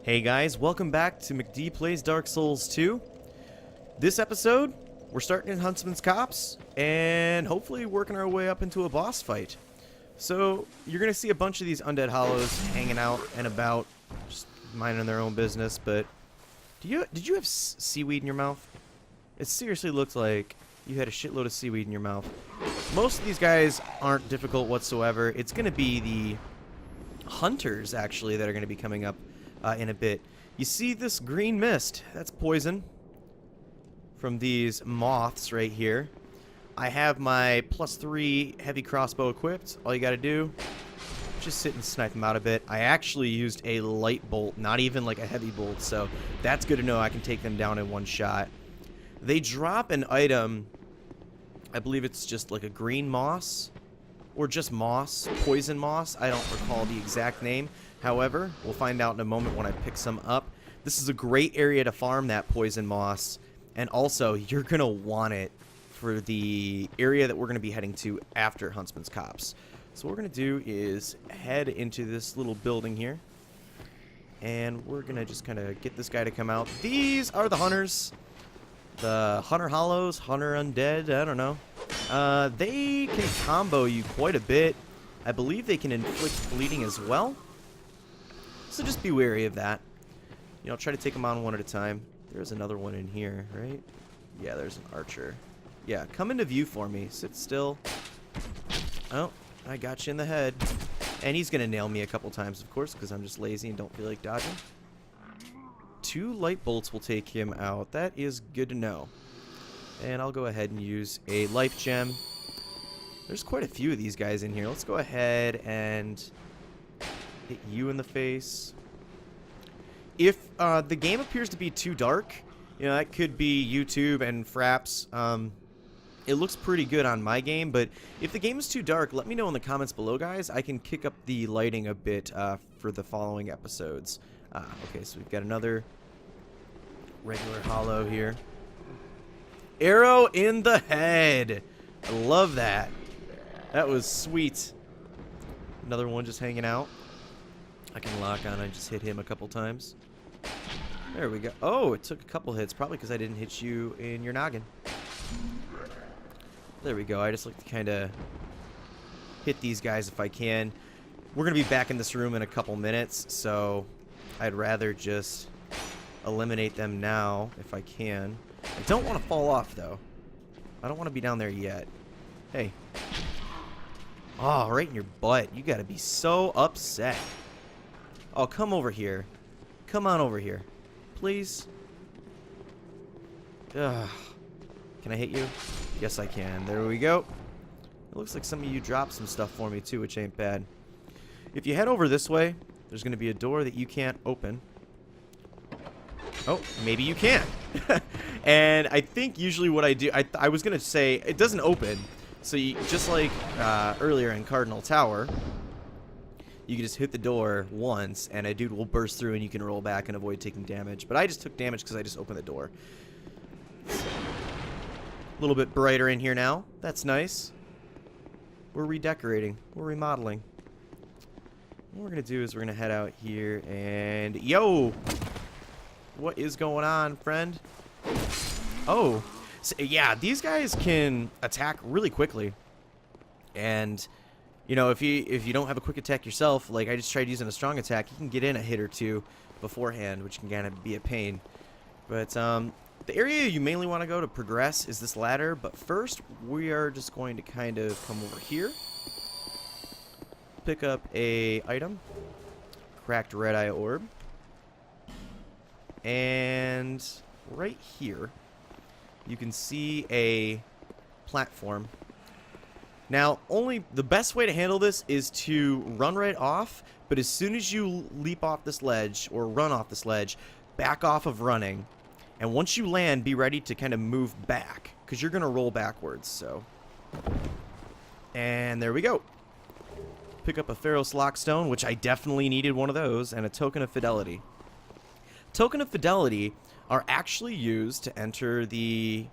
Hey guys, welcome back to McD Plays Dark Souls 2. This episode, we're starting in Huntsman's Copse, and hopefully working our way up into a boss fight. So, you're going to see a bunch of these undead hollows hanging out and about, just minding their own business, but did you have seaweed in your mouth? It seriously looked like you had a shitload of seaweed in your mouth. Most of these guys aren't difficult whatsoever. It's going to be the hunters, actually, that are going to be coming up in a bit. You see this green mist? That's poison from these moths right here. I have my +3 heavy crossbow equipped. All you gotta do, just sit and snipe them out a bit. I actually used a light bolt, not even like a heavy bolt, so that's good to know. I can take them down in one shot. They drop an item, I believe it's just like a green moss, or just moss, poison moss. I don't recall the exact name. However, we'll find out in a moment when I pick some up. This is a great area to farm that poison moss, and also you're going to want it for the area that we're going to be heading to after Huntsman's Copse. So what we're going to do is head into this little building here, and we're going to just kind of get this guy to come out. These are the hunters. The Hunter Hollows, Hunter Undead, I don't know. They can combo you quite a bit. I believe they can inflict bleeding as well. So just be wary of that. You know, try to take them on one at a time. There's another one in here, right? Yeah, there's an archer. Yeah, come into view for me. Sit still. Oh, I got you in the head. And he's going to nail me a couple times, of course, because I'm just lazy and don't feel like dodging. 2 light bolts will take him out. That is good to know. And I'll go ahead and use a life gem. There's quite a few of these guys in here. Let's go ahead and hit you in the face. If the game appears to be too dark, you know, that could be YouTube and Fraps. It looks pretty good on my game, but if the game is too dark, let me know in the comments below, guys. I can kick up the lighting a bit for the following episodes. Okay, so we've got another regular hollow here. Arrow in the head. I love that. That was sweet. Another one just hanging out. I can lock on. I just hit him a couple times. There we go. Oh, it took a couple hits. Probably because I didn't hit you in your noggin. There we go. I just like to kind of hit these guys if I can. We're going to be back in this room in a couple minutes, so I'd rather just eliminate them now if I can. I don't want to fall off, though. I don't want to be down there yet. Hey. Oh, right in your butt. You got to be so upset. Oh, come over here. Come on over here. Please. Ugh. Can I hit you? Yes, I can. There we go. It looks like some of you dropped some stuff for me, too, which ain't bad. If you head over this way, there's going to be a door that you can't open. Oh, maybe you can. And I think usually what I do, I was going to say, it doesn't open. So you, just like earlier in Cardinal Tower, you can just hit the door once, and a dude will burst through, and you can roll back and avoid taking damage. But I just took damage because I just opened the door. So, a little bit brighter in here now. That's nice. We're redecorating. We're remodeling. What we're going to do is we're going to head out here, and... Yo! What is going on, friend? Oh. So, yeah, these guys can attack really quickly. And... You know, if you don't have a quick attack yourself, like I just tried using a strong attack, you can get in a hit or two beforehand, which can kind of be a pain. But the area you mainly want to go to progress is this ladder. But first, we are just going to kind of come over here, pick up a item, cracked red eye orb, and right here you can see a platform. Now, the best way to handle this is to run right off, but as soon as you leap off this ledge, or run off this ledge, back off of running, and once you land, be ready to kind of move back, because you're going to roll backwards, so. And there we go. Pick up a Pharaoh's Lockstone, which I definitely needed one of those, and a Token of Fidelity. Token of Fidelity are actually used to enter the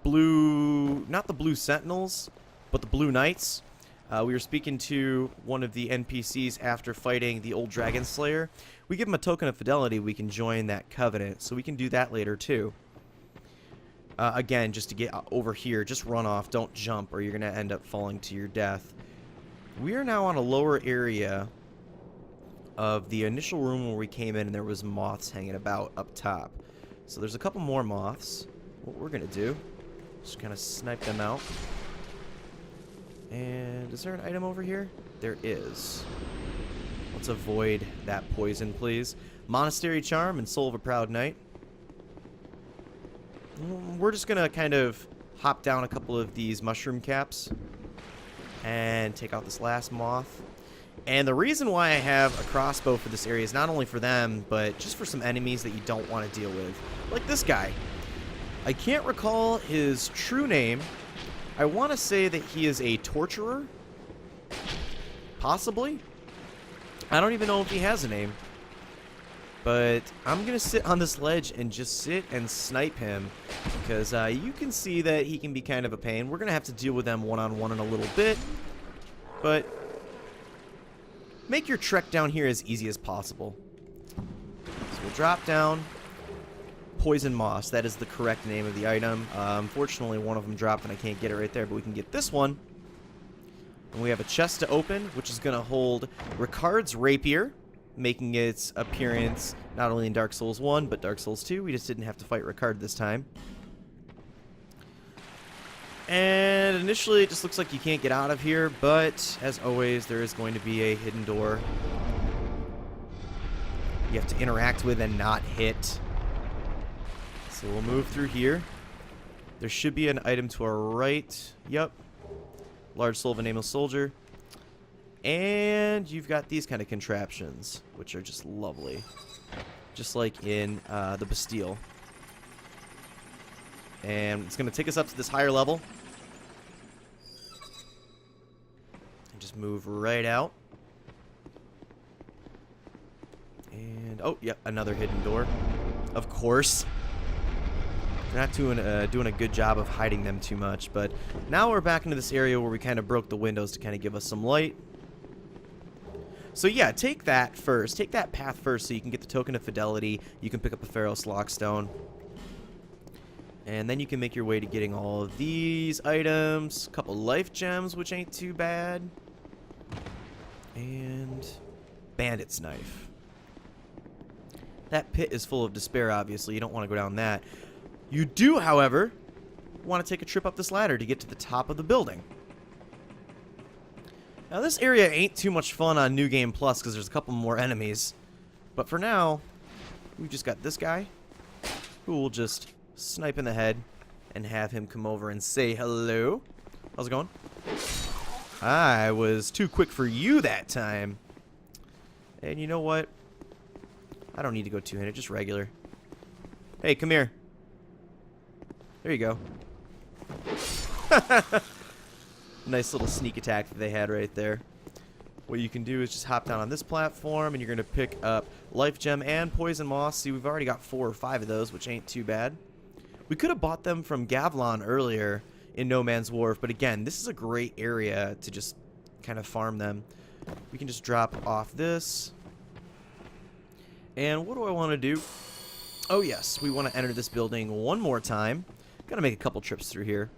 blue, not the Blue Sentinels, but the Blue Knights. We were speaking to one of the NPCs after fighting the old Dragon Slayer. We give him a token of fidelity, we can join that covenant, so we can do that later too. Again, just to get over here, just run off, don't jump, or you're going to end up falling to your death. We are now on a lower area of the initial room where we came in, and there was moths hanging about up top. So there's a couple more moths. What we're going to do, just kind of snipe them out. And is there an item over here? There is. Let's avoid that poison, please. Monastery Charm and Soul of a Proud Knight. We're just going to kind of hop down a couple of these mushroom caps and take out this last moth. And the reason why I have a crossbow for this area is not only for them, but just for some enemies that you don't want to deal with. Like this guy. I can't recall his true name. I want to say that he is a torturer. Possibly. I don't even know if he has a name. But I'm going to sit on this ledge and just sit and snipe him. Because you can see that he can be kind of a pain. We're going to have to deal with them one-on-one in a little bit. But make your trek down here as easy as possible. So we'll drop down. Poison Moss, that is the correct name of the item. Unfortunately, one of them dropped and I can't get it right there, but we can get this one. And we have a chest to open, which is going to hold Ricard's Rapier, making its appearance not only in Dark Souls 1, but Dark Souls 2. We just didn't have to fight Ricard this time. And initially, it just looks like you can't get out of here, but as always, there is going to be a hidden door you have to interact with and not hit. So we'll move through here. There should be an item to our right. Yep. Large soul of a nameless soldier. And you've got these kind of contraptions, which are just lovely. Just like in the Bastille. And it's going to take us up to this higher level. And just move right out. And, oh, yeah, another hidden door. Of course. They're not doing a good job of hiding them too much, but now we're back into this area where we kind of broke the windows to kind of give us some light. So yeah, take that first. Take that path first so you can get the token of fidelity. You can pick up a Pharos Lockstone. And then you can make your way to getting all of these items. A couple life gems, which ain't too bad. And Bandit's Knife. That pit is full of despair, obviously. You don't want to go down that. You do, however, want to take a trip up this ladder to get to the top of the building. Now, this area ain't too much fun on New Game Plus because there's a couple more enemies. But for now, we've just got this guy who will just snipe in the head and have him come over and say hello. How's it going? I was too quick for you that time. And you know what? I don't need to go two-handed, just regular. Hey, come here. There you go. Nice little sneak attack that they had right there. What you can do is just hop down on this platform, and you're going to pick up Life Gem and Poison Moss. See, we've already got 4 or 5 of those, which ain't too bad. We could have bought them from Gavlon earlier in No Man's Wharf, but again, this is a great area to just kind of farm them. We can just drop off this. And what do I want to do? Oh yes, we want to enter this building one more time. Gotta make a couple trips through here.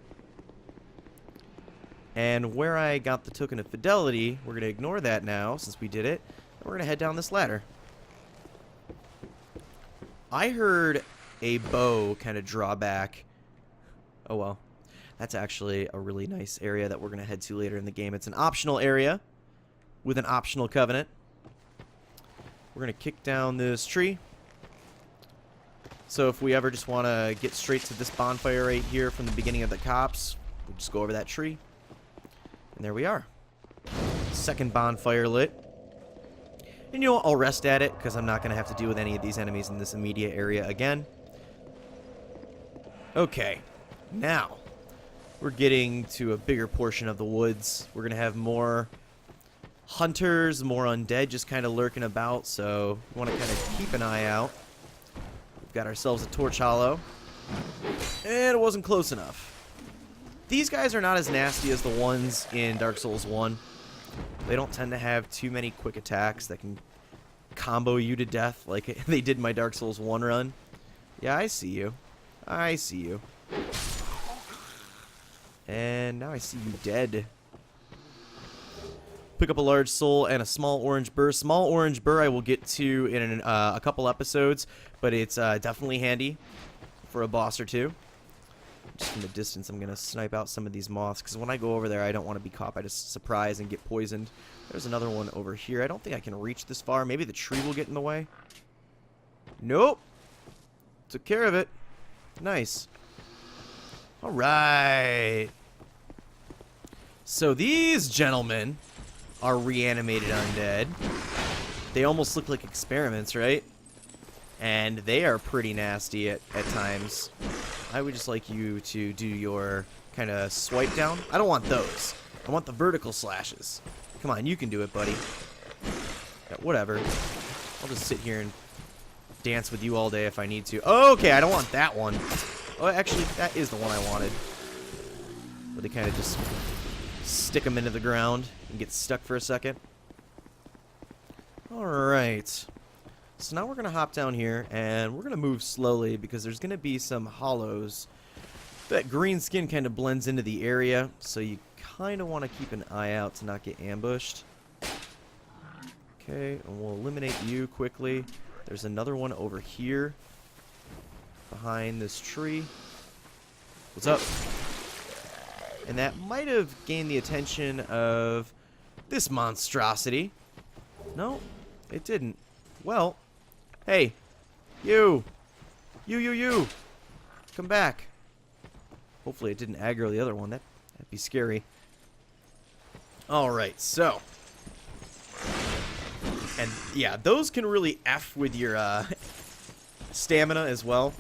And where I got the token of fidelity, we're going to ignore that now since we did it. And we're going to head down this ladder. I heard a bow kind of draw back. Oh well. That's actually a really nice area that we're going to head to later in the game. It's an optional area with an optional covenant. We're going to kick down this tree. So if we ever just want to get straight to this bonfire right here from the beginning of the cops, we'll just go over that tree. And there we are. Second bonfire lit. And you know what? I'll rest at it because I'm not going to have to deal with any of these enemies in this immediate area again. Okay. Now, we're getting to a bigger portion of the woods. We're going to have more hunters, more undead just kind of lurking about. So we want to kind of keep an eye out. Got ourselves a torch hollow. And it wasn't close enough. these guys are not as nasty as the ones in Dark Souls 1. They don't tend to have too many quick attacks that can combo you to death like they did in my Dark Souls 1 run. Yeah, I see you. I see you. And now I see you dead. Pick up a large soul and a small orange burr. Small orange burr I will get to in a couple episodes, but it's definitely handy for a boss or two. Just from the distance, I'm going to snipe out some of these moths, because when I go over there, I don't want to be caught by just surprise and get poisoned. There's another one over here. I don't think I can reach this far. Maybe the tree will get in the way. Nope. Took care of it. Nice. All right. So these gentlemen are reanimated undead. They almost look like experiments, right? And they are pretty nasty at times. I would just like you to do your kind of swipe down. I don't want those. I want the vertical slashes. Come on, you can do it, buddy. Yeah, whatever. I'll just sit here and dance with you all day if I need to. Oh, okay, I don't want that one. Oh, actually, that is the one I wanted. Where they kind of just stick them into the ground and get stuck for a second. Alright. So now we're going to hop down here, and we're going to move slowly because there's going to be some hollows. That green skin kind of blends into the area, so you kind of want to keep an eye out to not get ambushed. Okay, and we'll eliminate you quickly. There's another one over here behind this tree. What's up? And that might have gained the attention of this monstrosity. No, it didn't. Well, hey, you. Come back. Hopefully it didn't aggro the other one. That'd be scary. Alright, so. And yeah, those can really F with your stamina as well.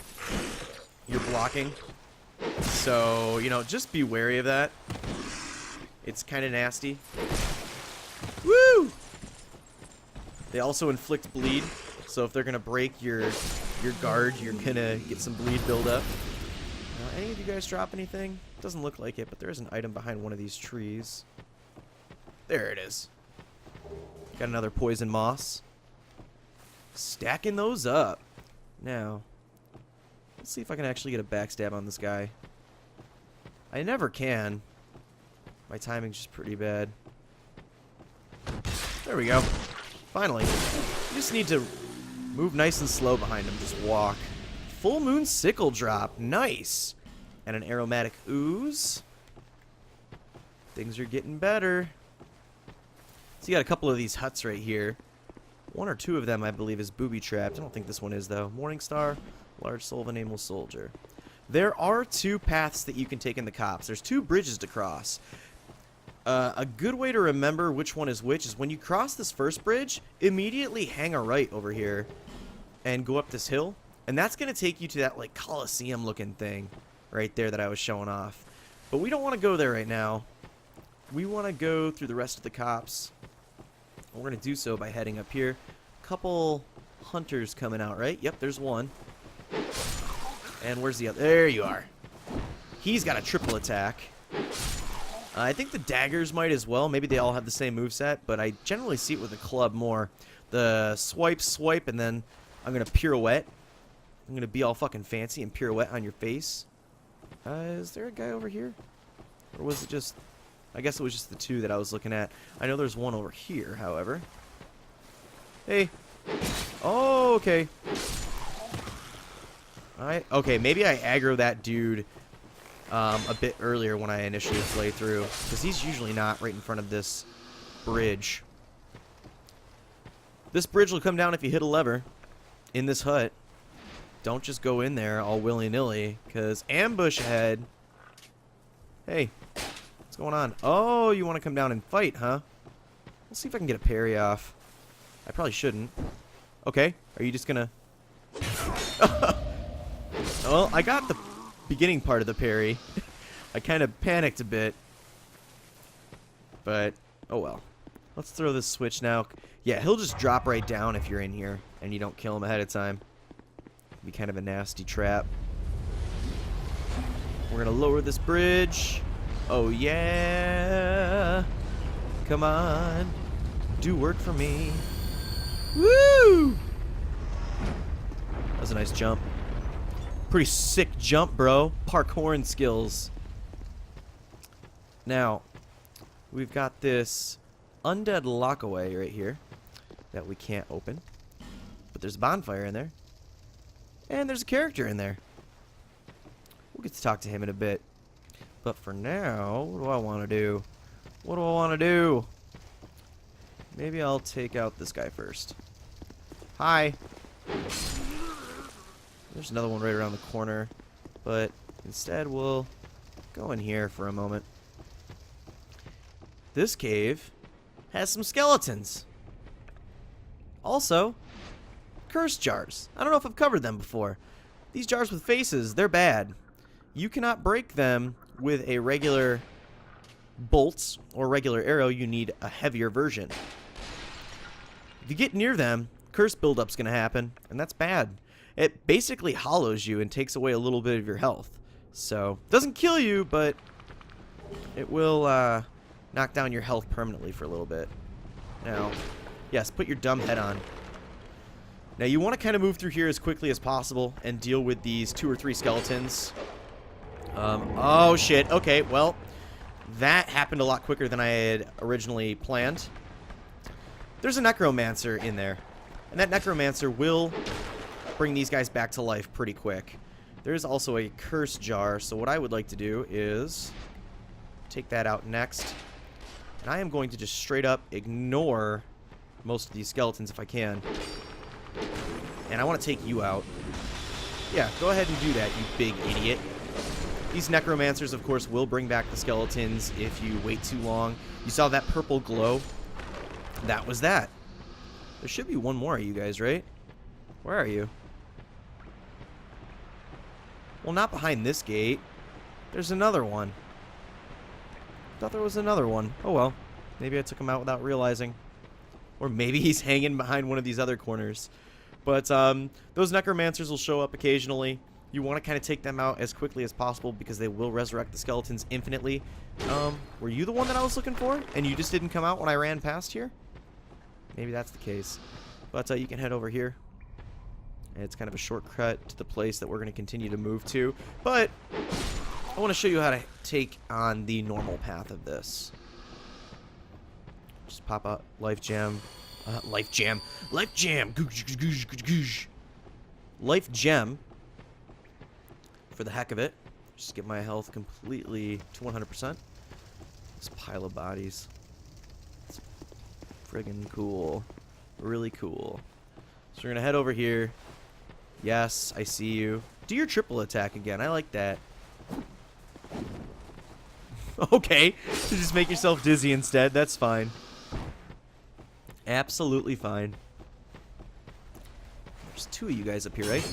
Your blocking. So, you know, just be wary of that. It's kind of nasty. Woo! They also inflict bleed. So if they're going to break your guard, you're going to get some bleed buildup. Any of you guys drop anything? Doesn't look like it, but there is an item behind one of these trees. There it is. Got another poison moss. Stacking those up. Now, let's see if I can actually get a backstab on this guy. I never can. My timing's just pretty bad. There we go. Finally. You just need to move nice and slow behind him. Just walk. Full moon sickle drop. Nice. And an aromatic ooze. Things are getting better. So you got a couple of these huts right here. One or two of them, I believe, is booby-trapped. I don't think this one is, though. Morningstar, large soul of a nameless soldier. There are two paths that you can take in the cops. There's two bridges to cross. A good way to remember which one is which is when you cross this first bridge, immediately hang a right over here and go up this hill. And that's going to take you to that, like, Coliseum-looking thing right there that I was showing off. But we don't want to go there right now. We want to go through the rest of the cops. We're going to do so by heading up here. Couple hunters coming out, right? Yep, there's one. And where's the other? There you are. He's got a triple attack. I think the daggers might as well. Maybe they all have the same moveset, but I generally see it with the club more. The swipe, and then I'm going to pirouette. I'm going to be all fucking fancy and pirouette on your face. Is there a guy over here? Or was it just... I guess it was just the two that I was looking at. I know there's one over here, however. Hey. Oh, okay. Alright. Okay, maybe I aggro that dude a bit earlier when I initially play through. Because he's usually not right in front of this bridge. This bridge will come down if you hit a lever in this hut. Don't just go in there all willy-nilly, because ambush ahead. Hey. What's going on? Oh, you want to come down and fight, huh? Let's see if I can get a parry off. I probably shouldn't. Okay. Are you just gonna... Well, I got the beginning part of the parry. I kind of panicked a bit. But, oh well. Let's throw this switch now. Yeah, he'll just drop right down if you're in here and you don't kill him ahead of time. Be kind of a nasty trap. We're gonna lower this bridge. Oh, yeah. Come on. Do work for me. Woo! That was a nice jump. Pretty sick jump, bro. Parkouring skills. Now, we've got this undead lockaway right here that we can't open. But there's a bonfire in there. And there's a character in there. We'll get to talk to him in a bit. But for now, what do I want to do? What do I want to do? Maybe I'll take out this guy first. Hi. There's another one right around the corner. But instead, we'll go in here for a moment. This cave has some skeletons. Also, curse jars. I don't know if I've covered them before. These jars with faces, they're bad. You cannot break them with a regular bolts or regular arrow. You need a heavier version. If you get near them, curse buildup's going to happen, and that's bad. It basically hollows you and takes away a little bit of your health. So, doesn't kill you, but it will knock down your health permanently for a little bit. Now, yes, put your dumb head on. Now, you want to kind of move through here as quickly as possible and deal with these 2 or 3 skeletons. Oh, shit. Okay, well, that happened a lot quicker than I had originally planned. There's a necromancer in there, and that necromancer will bring these guys back to life pretty quick. There's also a curse jar, so what I would like to do is take that out next. And I am going to just straight up ignore most of these skeletons if I can. And I want to take you out. Yeah, go ahead and do that, you big idiot. These necromancers, of course, will bring back the skeletons if you wait too long. You saw that purple glow? That was that. There should be one more of you guys, right? Where are you? Well, not behind this gate. There's another one. Thought there was another one. Oh well. Maybe I took him out without realizing. Or maybe he's hanging behind one of these other corners. But those necromancers will show up occasionally. You want to kind of take them out as quickly as possible because they will resurrect the skeletons infinitely. Were you the one that I was looking for? And you just didn't come out when I ran past here? Maybe that's the case. But you can head over here. And it's kind of a shortcut to the place that we're going to continue to move to. But I want to show you how to take on the normal path of this. Just pop out life gem. Life gem. Life gem. Life gem. For the heck of it. Just get my health completely to 100%. This pile of bodies. It's friggin' cool. Really cool. So we're going to head over here. Yes, I see you. Do your triple attack again. I like that. Okay. You just make yourself dizzy instead. That's fine. Absolutely fine. There's 2 of you guys up here, right?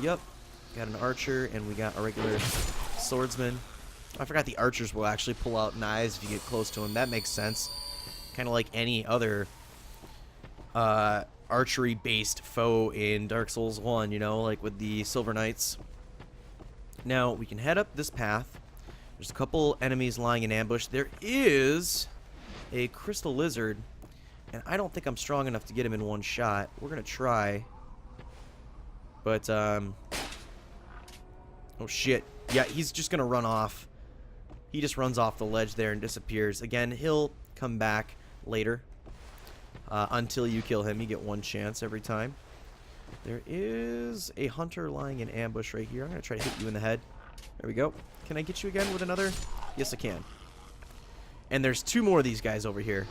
Yep. Got an archer, and we got a regular swordsman. I forgot the archers will actually pull out knives if you get close to them. That makes sense. Kind of like any other archery-based foe in Dark Souls 1, you know, like with the Silver Knights. Now, we can head up this path. There's a couple enemies lying in ambush. There is a crystal lizard, and I don't think I'm strong enough to get him in one shot. We're going to try. But, oh shit. Yeah, he's just going to run off. He just runs off the ledge there and disappears. Again, he'll come back later. Until you kill him, you get 1 chance every time. There is a hunter lying in ambush right here. I'm going to try to hit you in the head. There we go. Can I get you again with another? Yes, I can. And there's 2 more of these guys over here.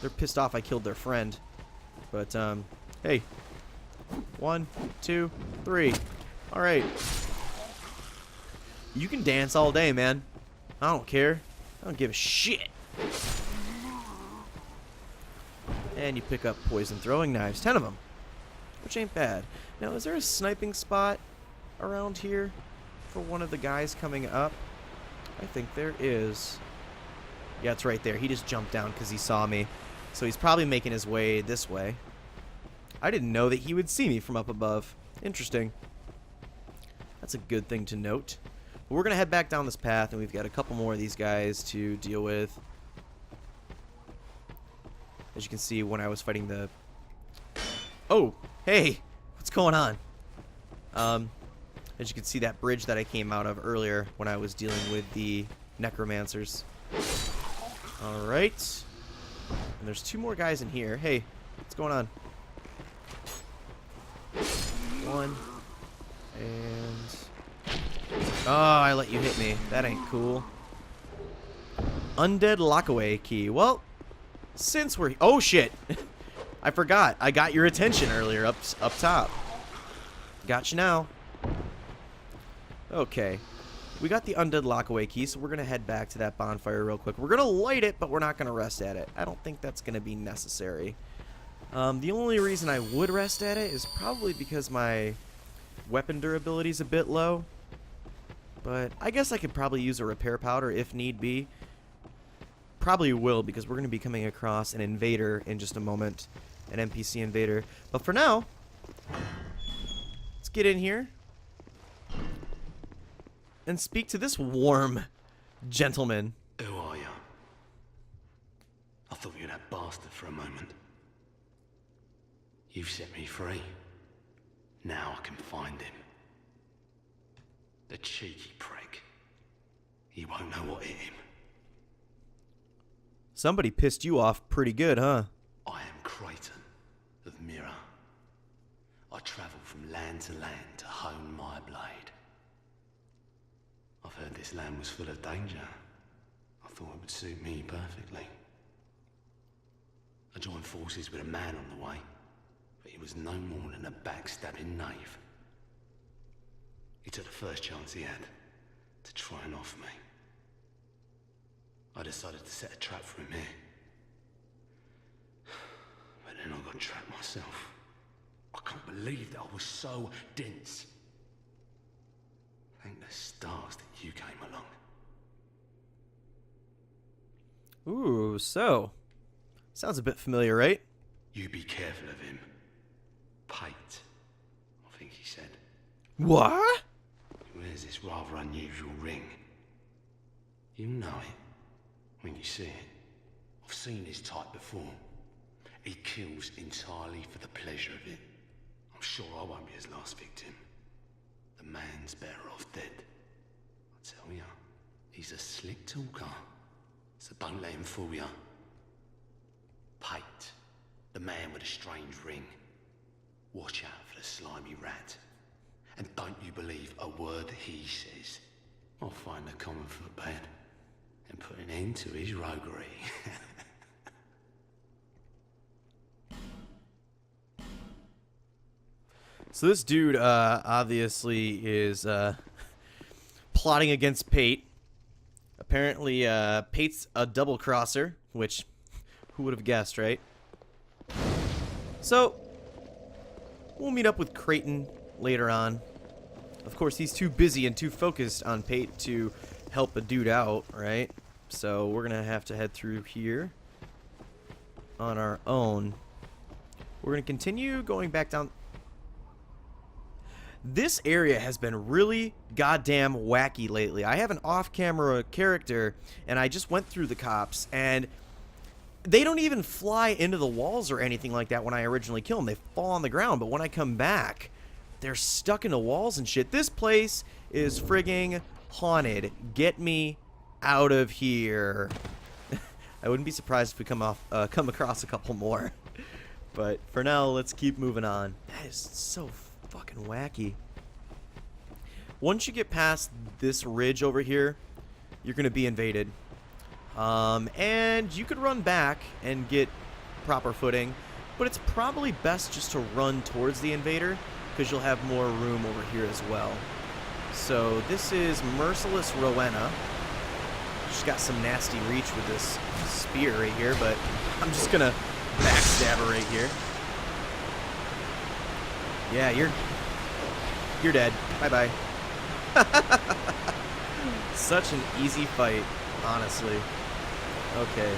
They're pissed off I killed their friend. But, hey. 1, 2, 3. Alright. You can dance all day, man. I don't care. I don't give a shit. And you pick up poison throwing knives. 10 of them. Which ain't bad. Now, is there a sniping spot around here for one of the guys coming up? I think there is. Yeah, it's right there. He just jumped down because he saw me. So he's probably making his way this way. I didn't know that he would see me from up above. Interesting. That's a good thing to note. But we're going to head back down this path, and we've got a couple more of these guys to deal with. As you can see, when I was fighting the... Oh, hey, what's going on? As you can see, that bridge that I came out of earlier when I was dealing with the necromancers. Alright. And there's 2 more guys in here. Hey, what's going on? 1. And... Oh, I let you hit me. That ain't cool. Undead lockaway key. Well, since we're... Oh, shit. I forgot. I got your attention earlier up top. Gotcha now. Okay. We got the undead lockaway key, so we're going to head back to that bonfire real quick. We're going to light it, but we're not going to rest at it. I don't think that's going to be necessary. The only reason I would rest at it is probably because my weapon durability is a bit low. But I guess I could probably use a repair powder if need be. Probably will, because we're going to be coming across an invader in just a moment. An NPC invader. But for now, let's get in here and speak to this warm gentleman. Who are you? I thought you were that bastard for a moment. You've set me free. Now I can find him. The cheeky prick. He won't know what hit him. Somebody pissed you off pretty good, huh? I am Creighton of Mirror. I travel from land to land to hone my blade. I've heard this land was full of danger. I thought it would suit me perfectly. I joined forces with a man on the way, but he was no more than a backstabbing knave. He took the first chance he had to try and off me. I decided to set a trap for him here. But then I got trapped myself. I can't believe that I was so dense. Thank the stars that you came along. Ooh, so. Sounds a bit familiar, right? You be careful of him. Pate, I think he said. What? He wears this rather unusual ring. You'll know it when you see it. I've seen his type before. He kills entirely for the pleasure of it. I'm sure I won't be his last victim. The man's better off dead. I tell ya, he's a slick talker, so don't let him fool ya. Pate, the man with a strange ring. Watch out for the slimy rat. And don't you believe a word he says. I'll find the common footbed and put an end to his roguery. So this dude obviously is plotting against Pate. Apparently, Pate's a double crosser, which who would have guessed, right? So we'll meet up with Creighton later on. Of course, he's too busy and too focused on Pate to help a dude out, right? So we're gonna have to head through here on our own. We're gonna continue going back down. This area has been really goddamn wacky lately. I have an off-camera character, and I just went through the cops, and they don't even fly into the walls or anything like that when I originally kill them. They fall on the ground, but when I come back, they're stuck in the walls and shit. This place is frigging haunted. Get me out of here. I wouldn't be surprised if we come across a couple more. But for now, let's keep moving on. That is so fucking wacky. Once you get past this ridge over here, you're gonna be invaded. And you could run back and get proper footing, but it's probably best just to run towards the invader because you'll have more room over here as well. So this is Merciless Rowena. She's got some nasty reach with this spear right here, but I'm just gonna backstab her right here. Yeah, you're dead. Bye-bye. Such an easy fight, honestly. Okay.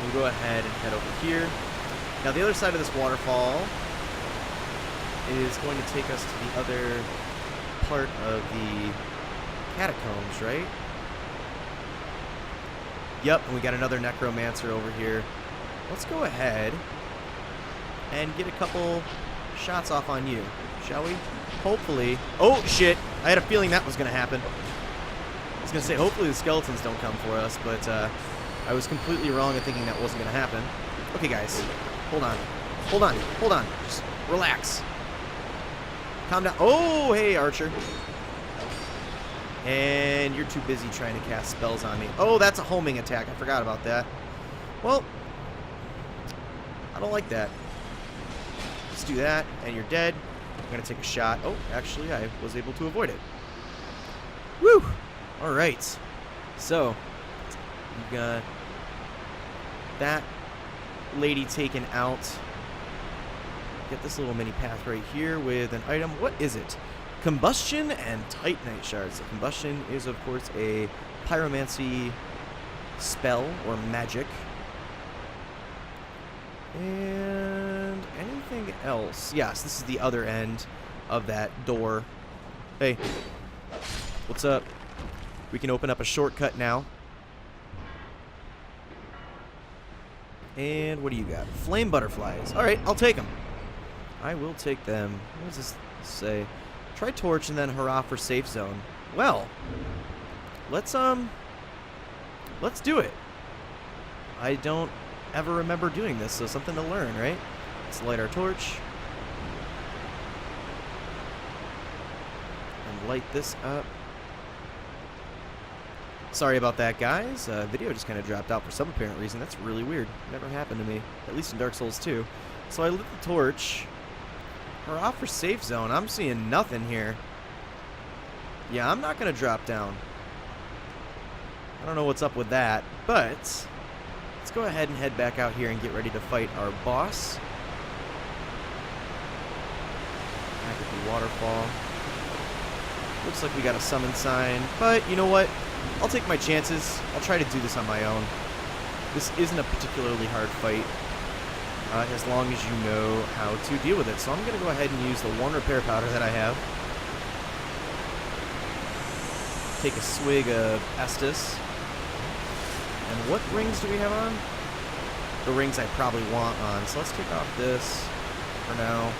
We'll go ahead and head over here. Now, the other side of this waterfall is going to take us to the other part of the catacombs, right? Yep, and we got another necromancer over here. Let's go ahead and get a couple shots off on you, shall we? Hopefully. Oh, shit. I had a feeling that was going to happen. I was going to say, hopefully the skeletons don't come for us, but I was completely wrong in thinking that wasn't going to happen. Okay, guys. Hold on. Hold on. Hold on. Just relax. Calm down. Oh, hey, Archer. And you're too busy trying to cast spells on me. Oh, that's a homing attack. I forgot about that. Well, I don't like that. Let's do that, and you're dead. I'm going to take a shot. Oh, actually, I was able to avoid it. Woo! All right. So, we got that lady taken out. Get this little mini path right here with an item. What is it? Combustion and Titanite shards. So combustion is, of course, a pyromancy spell or magic. And anything else? Yes, this is the other end of that door. Hey, what's up? We can open up a shortcut now. And what do you got? Flame butterflies. All right, I'll take them. I will take them. What does this say? Try torch and then hurrah for safe zone. Well, let's do it. I don't ever remember doing this, so something to learn, right? Let's light our torch. And light this up. Sorry about that, guys. Video just kind of dropped out for some apparent reason. That's really weird. Never happened to me, at least in Dark Souls 2. So I lit the torch. Hurrah for safe zone. I'm seeing nothing here. Yeah, I'm not going to drop down. I don't know what's up with that, but let's go ahead and head back out here and get ready to fight our boss. Back at the waterfall. Looks like we got a summon sign, but you know what? I'll take my chances. I'll try to do this on my own. This isn't a particularly hard fight, as long as you know how to deal with it. So I'm going to go ahead and use the one repair powder that I have. Take a swig of Estus. And what rings do we have on? The rings I probably want on. So let's take off this for now.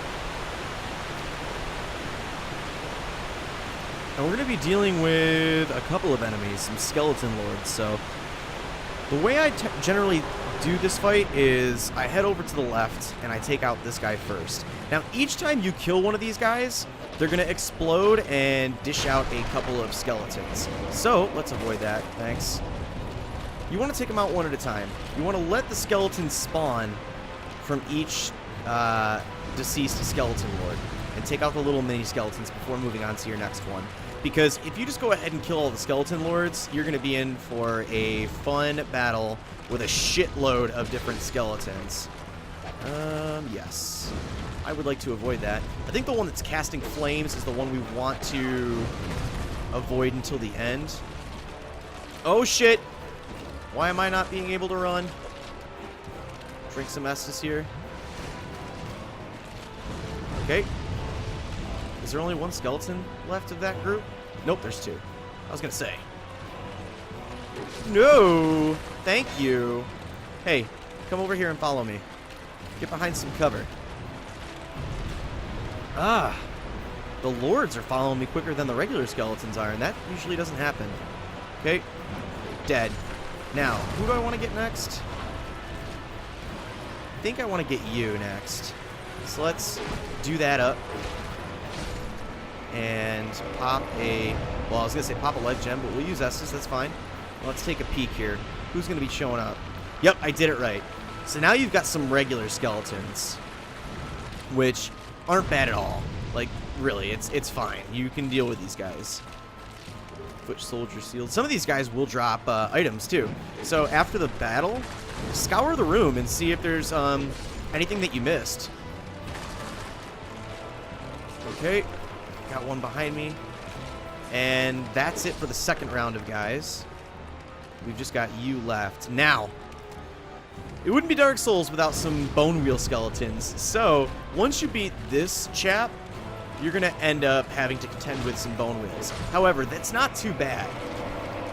And we're going to be dealing with a couple of enemies, some skeleton lords. So the way I generally do this fight is I head over to the left and I take out this guy first. Now, each time you kill one of these guys, they're going to explode and dish out a couple of skeletons. So let's avoid that. Thanks. You want to take them out one at a time. You want to let the skeletons spawn from each deceased skeleton lord and take out the little mini skeletons before moving on to your next one. Because if you just go ahead and kill all the skeleton lords, you're going to be in for a fun battle with a shitload of different skeletons. Yes. I would like to avoid that. I think the one that's casting flames is the one we want to avoid until the end. Oh, shit. Why am I not being able to run? Drink some Estus here. Okay. Is there only one skeleton left of that group? Nope, there's two. I was gonna say. No! Thank you. Hey, come over here and follow me. Get behind some cover. Ah. The lords are following me quicker than the regular skeletons are, and that usually doesn't happen. Okay. Dead. Now, who do I want to get next? I think I want to get you next. So let's do that up. And pop a... Well, I was going to say pop a life gem, but we'll use Estus. That's fine. Let's take a peek here. Who's going to be showing up? Yep, I did it right. So now you've got some regular skeletons, which aren't bad at all. Like, really, it's fine. You can deal with these guys. Foot soldier sealed. Some of these guys will drop items, too. So after the battle, scour the room and see if there's anything that you missed. Okay. Got one behind me. And that's it for the second round of guys. We've just got you left. Now, it wouldn't be Dark Souls without some bone wheel skeletons. So, once you beat this chap, you're going to end up having to contend with some bone wheels. However, that's not too bad.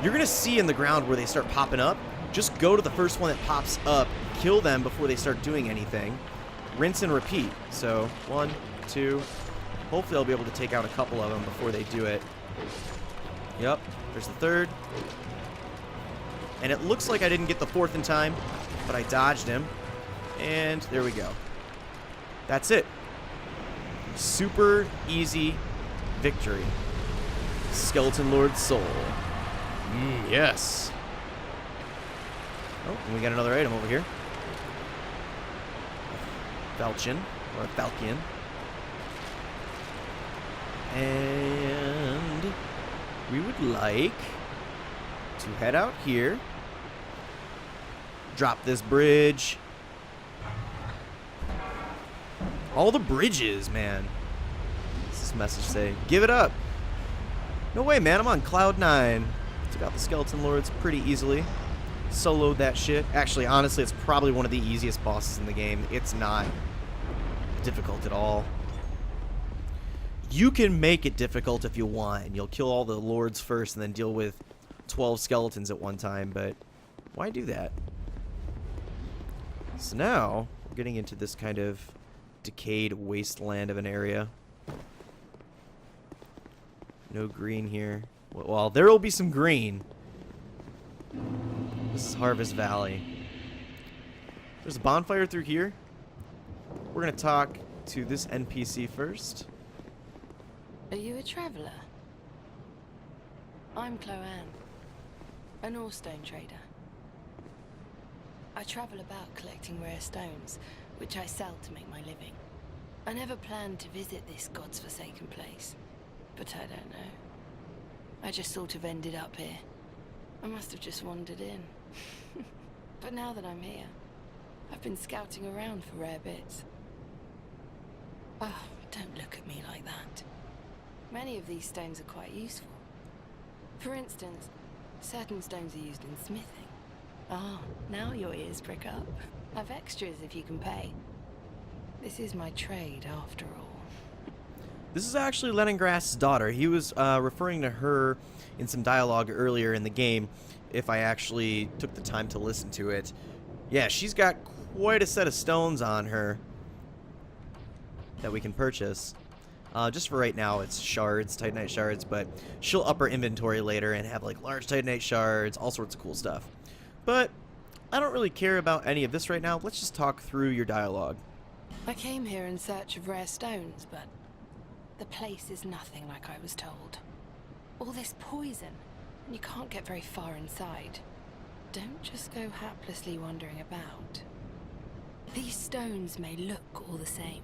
You're going to see in the ground where they start popping up. Just go to the first one that pops up, kill them before they start doing anything. Rinse and repeat. So, 1, 2. Hopefully I'll be able to take out a couple of them before they do it. Yep, there's the third. And it looks like I didn't get the fourth in time, but I dodged him. And there we go. That's it. Super easy victory. Skeleton Lord's Soul. Yes. Oh, and we got another item over here. Falchion, or a Falcon. And we would like to head out here. Drop this bridge. All the bridges, man. What's this message say? Give it up. No way, man. I'm on cloud 9. Took out the Skeleton Lords pretty easily. Soloed that shit. Actually, honestly, it's probably one of the easiest bosses in the game. It's not difficult at all. You can make it difficult if you want, and you'll kill all the lords first and then deal with 12 skeletons at one time, but why do that? So now, we're getting into this kind of decayed wasteland of an area. No green here. Well, there will be some green. This is Harvest Valley. There's a bonfire through here. We're going to talk to this NPC first. Are you a traveller? I'm Chloanne, an ore-stone trader. I travel about collecting rare stones, which I sell to make my living. I never planned to visit this god's forsaken place, but I don't know. I just sort of ended up here. I must have just wandered in. But now that I'm here, I've been scouting around for rare bits. Oh, don't look at me like that. Many of these stones are quite useful. For instance, certain stones are used in smithing. Ah, now your ears prick up. I've extras if you can pay. This is my trade, after all. This is actually Leningras's daughter. He was referring to her in some dialogue earlier in the game, if I actually took the time to listen to it. Yeah, she's got quite a set of stones on her that we can purchase. Just for right now, it's shards, Titanite shards, but she'll up her inventory later and have like large Titanite shards, all sorts of cool stuff. But I don't really care about any of this right now. Let's just talk through your dialogue. I came here in search of rare stones, but the place is nothing like I was told. All this poison, and you can't get very far inside. Don't just go haplessly wandering about. These stones may look all the same,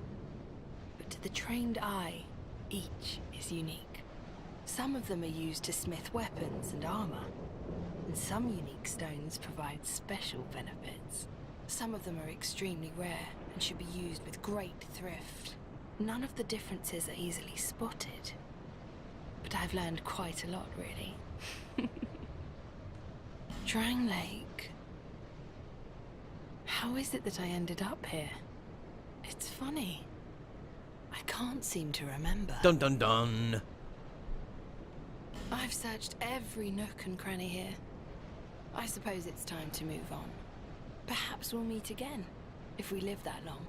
but to the trained eye, each is unique. Some of them are used to smith weapons and armor, and some unique stones provide special benefits. Some of them are extremely rare and should be used with great thrift. None of the differences are easily spotted, but I've learned quite a lot, really. Drang Lake. How is it that I ended up here? It's funny. I can't seem to remember. Dun dun dun. I've searched every nook and cranny here. I suppose it's time to move on. Perhaps we'll meet again, if we live that long.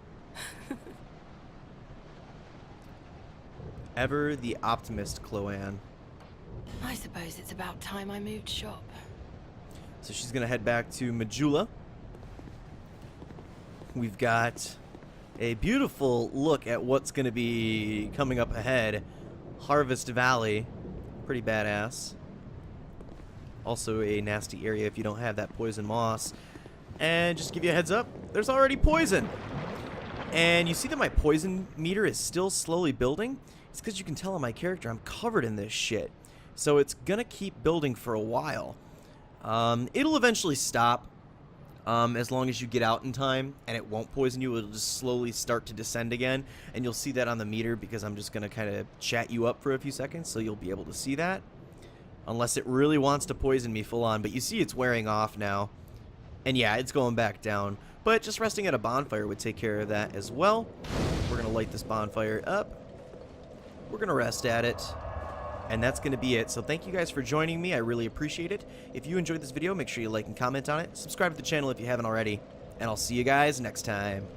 Ever the optimist, Chloanne. I suppose it's about time I moved shop. So she's going to head back to Majula. We've got a beautiful look at what's going to be coming up ahead. Harvest Valley. Pretty badass. Also a nasty area if you don't have that poison moss. And just to give you a heads up, there's already poison. And you see that my poison meter is still slowly building? It's because you can tell on my character I'm covered in this shit. So it's going to keep building for a while. It'll eventually stop as long as you get out in time, and it won't poison you. It'll just slowly start to descend again, and you'll see that on the meter because I'm just going to kind of chat you up for a few seconds, so you'll be able to see that. Unless it really wants to poison me full on, but you see it's wearing off now. And yeah, it's going back down. But just resting at a bonfire would take care of that as well. We're going to light this bonfire up. we're going to rest at it. And that's going to be it. So thank you guys for joining me. I really appreciate it. If you enjoyed this video, make sure you like and comment on it. Subscribe to the channel if you haven't already. And I'll see you guys next time.